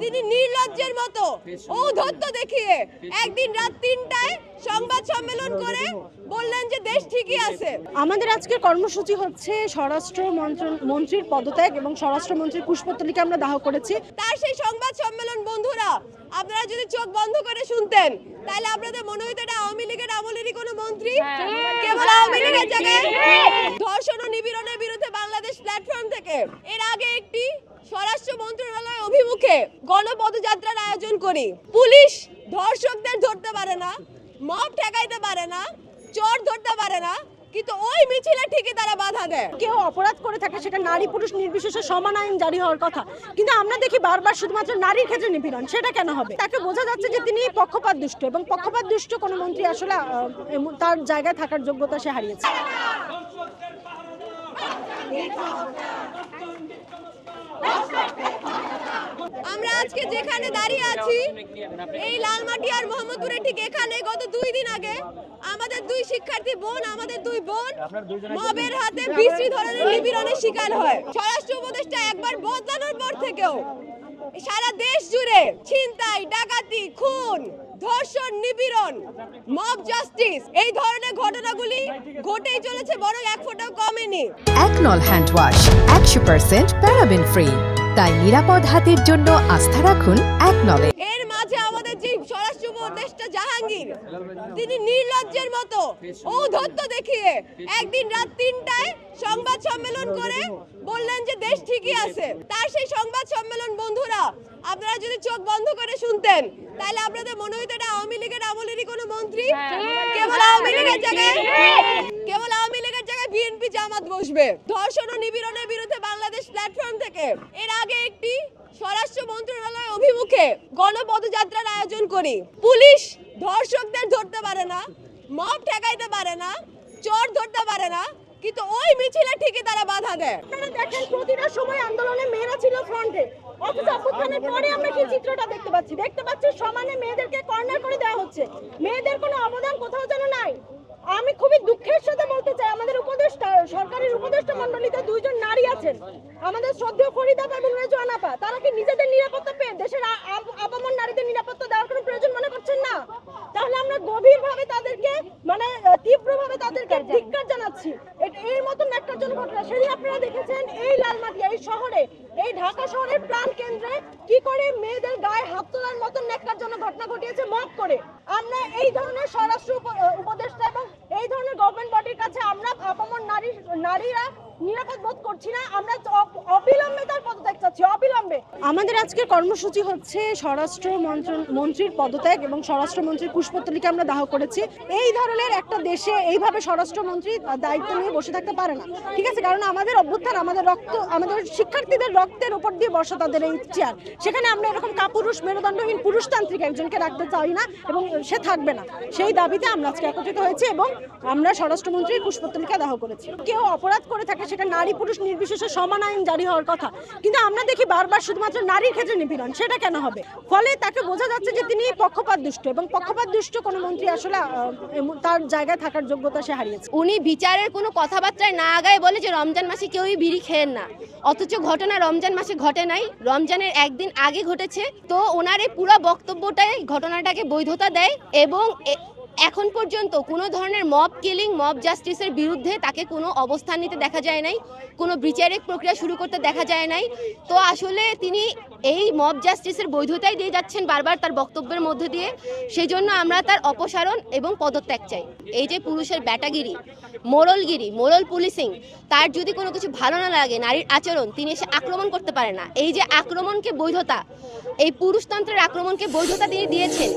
তিনি নির্লজ্জের মতো ঔদ্ধত্য দেখিয়ে একদিন রাত ৩টায় সংবাদ সম্মেলন করে বললেন যে দেশ ঠিকই আছে। আমাদের আজকের কর্মসূচি হচ্ছে স্বরাষ্ট্র মন্ত্রীর পদত্যাগ এবং স্বরাষ্ট্রমন্ত্রীর পুষ্পতলিকা আমরা দাহ করেছি। তার সেই সংবাদ সম্মেলন বন্ধুরা আপনারা যদি চোখ বন্ধ করে শুনতেন তাহলে আপনাদের মনে হইতো এটা আওয়ামী লীগের আমলেরই কোনো মন্ত্রী। কেবল আওয়ামী লীগের জায়গায় ধর্ষণ ও নিপীড়নের বিরুদ্ধে বাংলাদেশ প্ল্যাটফর্ম থেকে এর আগে একটি স্বরাষ্ট্র মন্ত্রণালয় অভিমুখে গণপদযাত্রার আয়োজন করি। পুলিশ ধর্ষকদের ধরতে পারে না, মব ঠেকাইতে পারে না, চোর ধরতে পারে না, কিন্তু ওই মিছিলে ঠিকই তারা বাধা দেয়। কেউ অপরাধ করে থাকে সেটা নারী পুরুষ নির্বিশেষে সমান আইন জারি হওয়ার কথা, কিন্তু আমরা দেখি বারবার শুধুমাত্র নারীর ক্ষেত্রে নিপীড়ন। সেটা কেন হবে? তাকে বোঝা যাচ্ছে যে তিনি পক্ষপাত দুষ্ট, এবং পক্ষপাত দুষ্ট কোনো মন্ত্রী আসলে তার জায়গায় থাকার যোগ্যতা সে হারিয়েছে। আমরা আজকে যেখানে দাঁড়িয়ে আছি এই লালমাটি আর মোহাম্মদপুরে ঠিক এখানে গত 2 দিন আগে আমাদের 2 শিক্ষার্থী বোন, আমাদের 2 বোন মবের হাতে বিশ্রী ধরনের নিপীড়নের শিকার হয়। স্বরাষ্ট্র উপদেষ্টা একবার বদলানোর পর থেকেও সারা দেশ জুড়ে ছিনতাই, ডাকাতি, খুন, ধর্ষণ, নিপীড়ন, মব জাস্টিস এই ধরনের ঘটনাগুলি ঘটেই চলেছে, বরং এক ফোঁটাও কমেনি। একনল হ্যান্ড ওয়াশ 100% প্যারাবেন ফ্রি, তাই নিরাপদ হাতের জন্য আস্থা রাখুন একনলে। এর মাঝে আমাদের যে স্বরাষ্ট্র উপদেষ্টা জাহাঙ্গীর তিনি নির্লজ্জের মতো ঔদ্ধত্য দেখিয়ে একদিন রাত ৩টায় সংবাদ সম্মেলন করে বললেন যে দেশ ঠিকই আছে। তার সেই সংবাদ সম্মেলন বন্ধুরা আপনারা যদি চোখ বন্ধ করে শুনতেন তাহলে আপনাদের মনে হইতো এটা আওয়ামী লীগের আমলেরই কোনো মন্ত্রী। কেবল আওয়ামী লীগের জায়গায় বিএনপি জামাত বসবে। ধর্ষণ ও নিপীড়নের বিরুদ্ধে বাংলাদেশ প্ল্যাটফর্ম থেকে এর আগে একটি স্বরাষ্ট্র মন্ত্রণালয় অভিমুখে গণপদযাত্রার আয়োজন করি। পুলিশ ধর্ষকদের ধরতে পারে না, মব ঠেকাইতে পারে না, চোর ধরতে পারে না, কিন্তু ওই মিছিলে ঠিকই তারা বাধা দেয়। আপনারা দেখেন প্রতিটা সময় আন্দোলনে মেয়েরা ছিল ফ্রন্টে, অথচ অভ্যুত্থানের পরে আমরা কি চিত্রটা দেখতে পাচ্ছি সমানে মেয়েদেরকে কর্নার করে দেওয়া হচ্ছে। মেয়েদের কোনো অবদান কোথাও যেন নাই। আমি খুবই দুঃখের সাথে বলতে চাই আমাদের উপদেষ্টা, সরকারের উপদেষ্টা মণ্ডলীতে 2 জন নারী আছেন, আমাদের শ্রদ্ধেয় ফরিদা এবং রেজওয়ান আপা। তারা কি নিজেদের নিরাপত্তা পেয়ে দেশের আপামর নারীদের নিরাপত্তা দেওয়ার কোনো প্রয়োজন মনে করছেন না? তাহলে আমরা গভীরভাবে তাদেরকে তীব্রভাবে তাদেরকে ধিক্কার জানাচ্ছি। এর মতন ন্যাক্কারজনক ঘটনা সেদিন আপনারা দেখেছেন এই লালমাটিয়া, এই শহরে, এই ঢাকা শহরের প্রাণ কেন্দ্রে কি করে মেয়েদের গায়ে হাত তোলার মতন ন্যাক্কারজনক ঘটনা ঘটিয়েছে মব করে। আমরা এই ধরনের স্বরাষ্ট্র উপদেষ্টা এবং এই ধরনের গভর্নমেন্ট বডির কাছে আমরা আপামর নারীরা নিরাপদ বোধ করছি না। আমরা অবিলম্বে তার পদত্যাগ চাচ্ছি, অবিলম্বে। আমাদের আজকের কর্মসূচি হচ্ছে স্বরাষ্ট্র মন্ত্রীর পদত্যাগ এবং স্বরাষ্ট্রমন্ত্রীর পুষ্পতলিকা আমরা দাহ করেছি। এই ধরনের একটা দেশে এইভাবে স্বরাষ্ট্রমন্ত্রী দায়িত্ব নিয়ে বসে থাকতে পারে না, ঠিক আছে? কারণ আমাদের অভ্যুত্থান, আমাদের রক্ত, আমাদের শিক্ষার্থীদের রক্তের উপর দিয়ে বসা তাদের এই চেয়ার। সেখানে আমরা এরকম কাপুরুষ মেরুদণ্ডহীন পুরুষতান্ত্রিক একজনকে রাখতে চাই না, এবং সে থাকবে না। সেই দাবিতে আমরা আজকে একত্রিত হয়েছি এবং আমরা স্বরাষ্ট্রমন্ত্রীর পুষ্পতলিকা দাহ করেছি। কেউ অপরাধ করে থাকে সেটা নারী পুরুষ নির্বিশেষে সমান আইন জারি হওয়ার কথা, কিন্তু আমরা দেখি বারবার শুধুমাত্র নারীর ক্ষেত্রে নিপীড়ন। সেটা কেন হবে? ফলে তাকে বোঝা যাচ্ছে যে তিনি পক্ষপাত দুষ্ট, এবং পক্ষপাত দুষ্ট কোনো মন্ত্রী আসলে তার জায়গায় থাকার যোগ্যতা সে হারিয়েছে। উনি বিচারের কোনো কথাবার্তায় না আগায় বলে যে রমজান মাসে কেউই বিড়ি খেয়েন না, অথচ ঘটনা রমজান মাসে ঘটে নাই, রমজানের একদিন আগে ঘটেছে। তো ওনার এই পুরো বক্তব্যটাই ঘটনাটাকে বৈধতা দেয়, এবং এখন পর্যন্ত কোনো ধরনের মব কিলিং, মব জাস্টিসের বিরুদ্ধে তাকে কোনো অবস্থান নিতে দেখা যায় নাই, কোনো বিচারিক প্রক্রিয়া শুরু করতে দেখা যায় নাই। তো আসলে তিনি এই মব জাস্টিসের বৈধতাই দিয়ে যাচ্ছেন বারবার তার বক্তব্যের মধ্যে দিয়ে। সেই জন্য আমরা তার অপসারণ এবং পদত্যাগ চাই। এই যে পুরুষের ব্যাটাগিরি, মোরাল পুলিশিং, তার যদি কোনো কিছু ভালো না লাগে, নারীর আচরণ, তিনি এসে আক্রমণ করতে পারে না। এই যে আক্রমণকে বৈধতা, এই পুরুষতন্ত্রের আক্রমণকে বৈধতা তিনি দিয়েছেন।